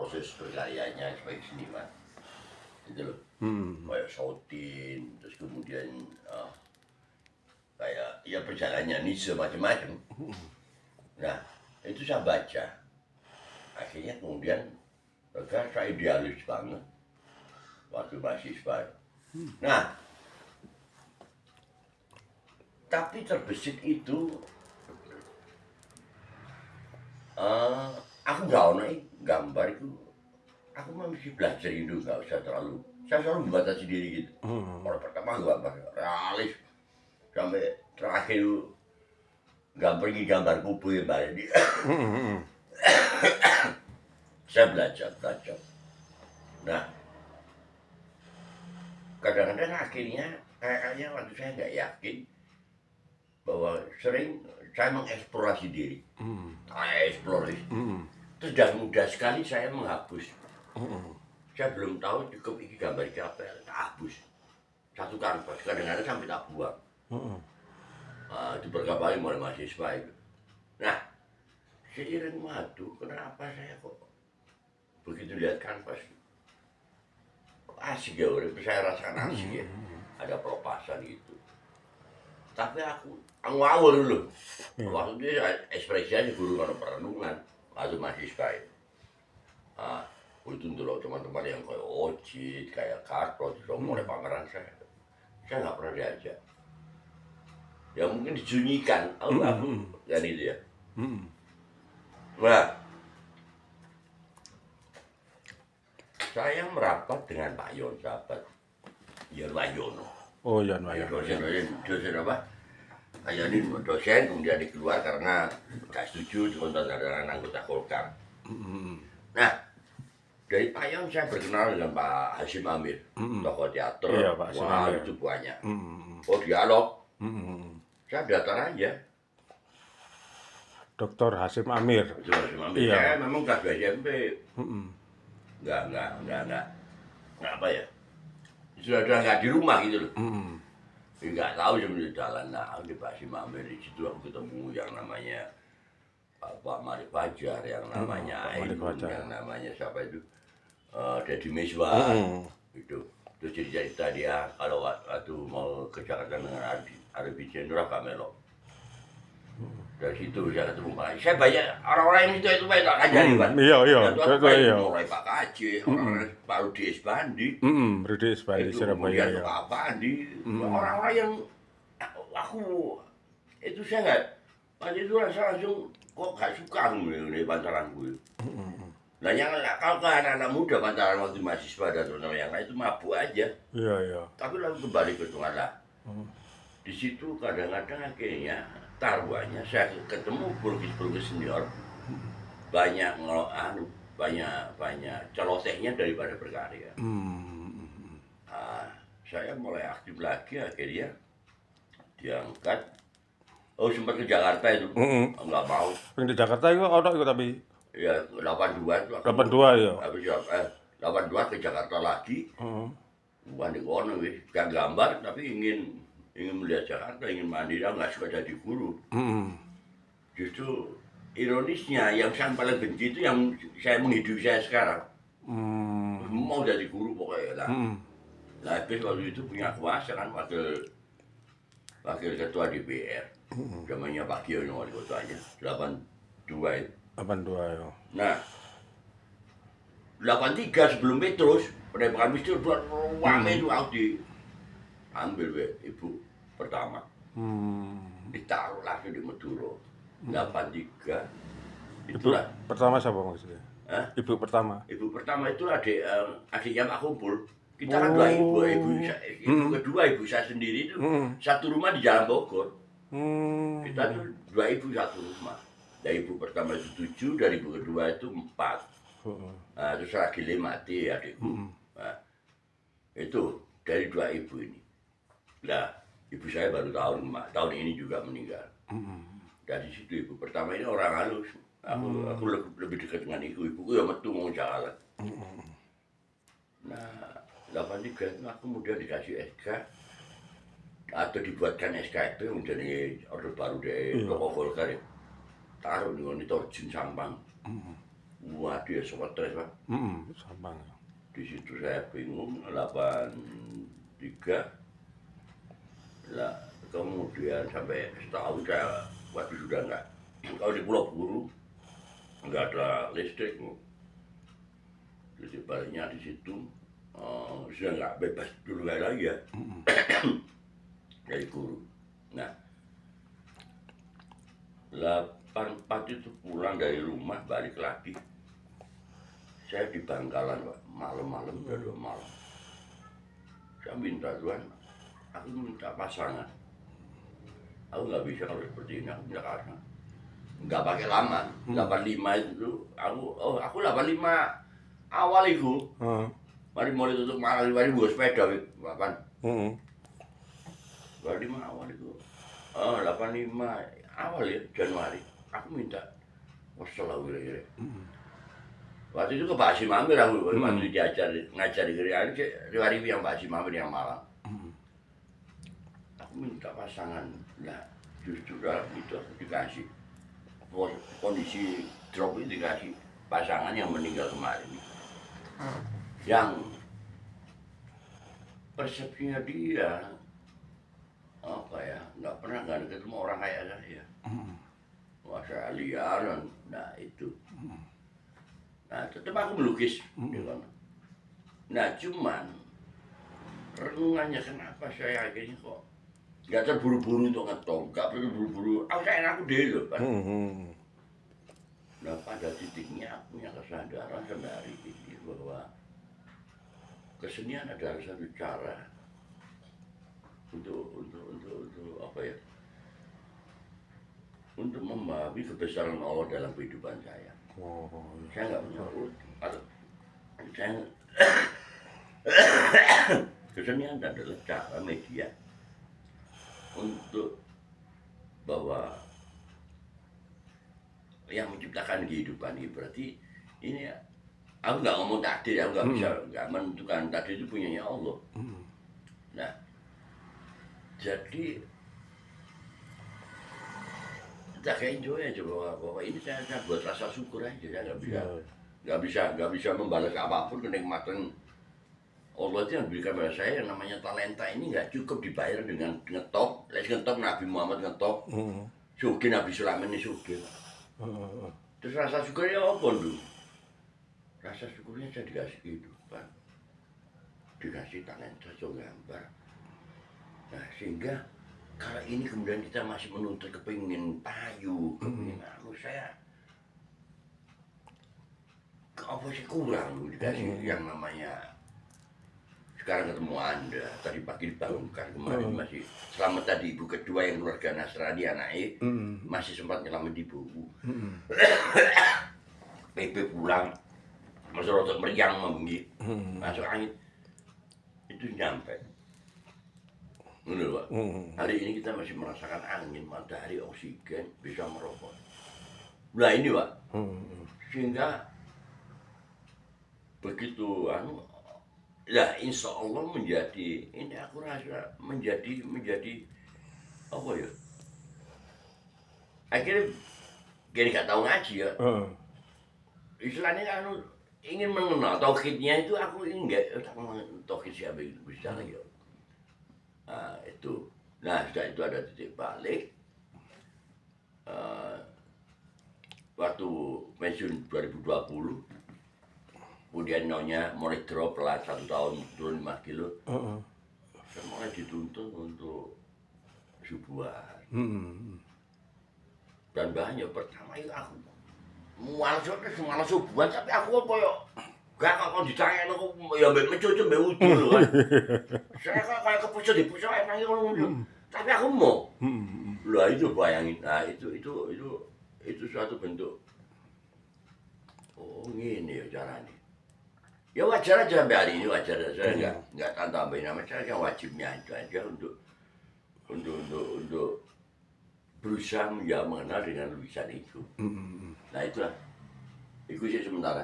proses berkaryanya sebagai seniman. Gitu loh. Kayak shouting, terus kemudian kayak ya perjalanannya Nietzsche macam-macam. Nah, itu saya baca. Akhirnya kemudian saya idealis banget waktu mahasiswa. Nah, tapi terbesit itu aku nggak ono gambar itu. Aku masih belajar itu, nggak usah terlalu. Saya selalu membatasi diri gitu. Kalau pertama gambar realis, sampai terakhir gambar kubu yang balik di. Saya belajar. Nah, kadang-kadang akhirnya kayaknya waktu saya nggak yakin bahwa sering saya mengeksplorasi diri. Saya eksplorasi. Terus dan mudah sekali saya menghapus. Saya belum tahu cukup ini gambar siapa ya, tak hapus. Satu kanvas, kadang-kadang sampai tak buang. Itu berkali mulai mahasiswa itu. Nah, seiring waktu, kenapa saya kok begitu lihat kanvas? Asik ya, saya rasakan asik ya. Ada pelepasan gitu. Tapi aku ngawur dulu. Waktu itu ekspresinya guru kalau perenungan, waktu mahasiswa itu. Itu dulu teman-teman yang kayak Ojit, kayak Karto, itu mulai pameran saya nggak pernah diajak. Ya mungkin disunyikan, aku kan itu ya. Nah, saya merapat dengan Pak Yon, sahabat Yon Wayono. Oh, Yon Wayono. Dosen apa? Kayak ini dosen, kemudian dikeluar karena nggak setuju dengan tanda anggota Golkar. Nah, dari Pak Yon saya berkenal dengan Pak Hasyim Amir, tokoh teater. Iya, Pak Hasyim Amir. Itu banyak. Oh, dialog. Saya datar aja. Dr. Hasyim Amir. Iya. Saya memang kelas 2 SMP. Nggak apa ya. Sudah nggak di rumah gitu loh. Nggak tahu sebenarnya jalan. Nah, di Pak Hasyim Amir di situ aku ketemu yang namanya Pak Mari Fajar, yang namanya Ainun, yang namanya siapa itu, Deddy Miswar, itu. Terus cerita dia kalau waktu mau ke Jakarta dengan Arifin Jendra Kamelo. Dari situ saya ketemu Pak. Saya banyak orang-orang yang itu banyak tak kajari Pak. Iya. Mulai Pak Kaji, orang-orang Pak Rudi Esbandi. Rudi Esbandi Surabaya. Kemudian Pak Bandi, orang-orang yang aku itu saya nggak. Waktu itu rasa langsung kok gak suka nih pantaranku. Nah yang kalau ke anak-anak muda pantaran waktu mahasiswa dan teman-teman yang lain itu mabuk aja. Iya. Tapi lalu kembali ke Tungala. Di situ kadang-kadang akhirnya taruhannya saya ketemu pelukis-pelukis senior banyak banyak celotehnya daripada berkarya. Saya mulai aktif lagi akhirnya diangkat. Oh sempat ke Jakarta itu, nggak mau. Yang di Jakarta itu orang itu tapi. Ya 82 itu. 82 ya. 82 ke Jakarta lagi. Bukan di kono wis, gak gambar tapi ingin melihat Jakarta, ingin mandiri, nggak suka jadi guru. Justru ironisnya yang saya paling benci itu yang saya menghidupi saya sekarang. Mau jadi guru pokoknya lah. Nah, habis waktu itu punya kuasa kan wakil ketua DPR. Zamannya Pak Giono wali kotanya, 82 itu. 82 ya. Nah, 83 sebelum Petrus, penembakan Petrus buat rame itu aku diambil ibu pertama. Ditaruh langsung di Madura. 83. Itulah. Ibu pertama siapa maksudnya? Ibu pertama. Ibu pertama itu adiknya Pak Kumpul. Kita kan dua ibu kedua ibu saya sendiri itu satu rumah di Jalan Bogor. Kita tuh dua ibu satu rumah. Dari ibu pertama itu 7, dari ibu kedua itu 4. Nah, terus lagi mati adikku. Nah, itu dari dua ibu ini. Nah, ibu saya baru tahun ini juga meninggal. Dari situ ibu pertama ini orang halus. Aku lebih dekat dengan ibuku ya metu mau jalan. Nah, 83 itu aku kemudian dikasih SK atau dibuatkan SKP menjadi order baru dari tokoh Golkar ya. Taruh di Torjun Sampang. Waduh, ya stres, Pak. Sampang. Di situ saya bingung, 83. Lah, kemudian sampai setahun saya, waduh sudah enggak. Kalau di Pulau Buru, enggak ada listrik. Jadi baliknya di situ, sudah enggak bebas dulu kayak lagi ya. Dari guru. Nah, 84 itu pulang dari rumah, balik lagi. Saya di Bangkalan, Pak, malam-malam, udah 2 malam. Saya minta Tuhan, aku minta pasangan. Aku nggak bisa kalau seperti ini, aku minta pasangan. Nggak pakai lama, 85 itu, aku 85 awal itu. Mari mulai tutup malam, mari buat sepeda, Pak. 85 awal itu. 85 awal ya, Januari. Aku minta, wassalam kira-kira. Waktu itu ke Pak Hasim Amir aku, waktu ngajar di Gerian, riwari yang Pak Hasim Amir yang Malang. Aku minta pasangan, nah justru dalam itu aku dikasih. Kondisi drop itu dikasih pasangan yang meninggal kemarin. Yang persepsinya dia, apa ya, nggak pernah ketemu orang kayak saya. Wah, saya liar, nah itu. Nah, tetap aku melukis. Nah, cuman renungannya kenapa saya akhirnya kok nggak terburu-buru untuk ngetop, nggak terburu-buru. Aku deh loh, Pak. Nah, pada titiknya aku punya kesadaran sampai hari ini bahwa kesenian adalah satu cara untuk apa ya? Untuk memahami kebesaran Allah dalam kehidupan saya. Saya nggak punya saya kesenian adalah cara media untuk bahwa yang menciptakan kehidupan ini berarti ini aku nggak ngomong takdir, aku nggak bisa nggak menentukan takdir itu punyanya Allah. Nah, jadi kita kayak enjoy aja bahwa ini saya buat rasa syukur aja, saya nggak bisa membalas apapun kenikmatan Allah itu yang berikan pada saya yang namanya talenta ini nggak cukup dibayar dengan ngetop, ngetop Nabi Muhammad ngetop, sugih Nabi Sulaiman ini sugih. Terus rasa syukurnya apa dulu? Rasa syukurnya saya dikasih kehidupan, dikasih talenta, so gambar. Nah sehingga kalau ini kemudian kita masih menuntut kepingin payu, kepingin saya apa sih kurang dikasih yang namanya sekarang ketemu Anda, tadi pagi dibangunkan kemarin masih selamat tadi ibu kedua yang keluarga Nasrani anaknya masih sempat nyelamat ibu. PP pulang masih rotok meriang membengki masuk angin itu nyampe. Benar, Pak. Hari ini kita masih merasakan angin, matahari, oksigen, bisa merokok. Nah ini, Pak. Sehingga begitu ya insya Allah menjadi ini aku rasa menjadi apa ya? Akhirnya jadi nggak tahu ngaji ya. Istilahnya kan ingin mengenal tauhidnya itu aku ingin nggak tauhid siapa itu bisa lagi. Nah, itu. Nah, setelah itu ada titik balik. Waktu pensiun 2020, kemudian nyonya mulai drop lah 1 tahun turun 5 kilo. Saya mulai dituntut untuk subuhan. Dan banyak pertama itu aku malas subuhan, tapi aku apa ya? Gak kok ditanya aku ya mencuci udul kan. Saya kayak kepusat di pusat emang itu. Tapi aku mau. Lah itu bayangin. Nah itu suatu bentuk. Oh ini ya caranya. Ya wajar aja sampai hari ini wajar. Saya enggak tambahin nama saya yang wajibnya itu aja untuk berusaha mengenal dengan lukisan itu. Nah itulah. Itu sih sementara.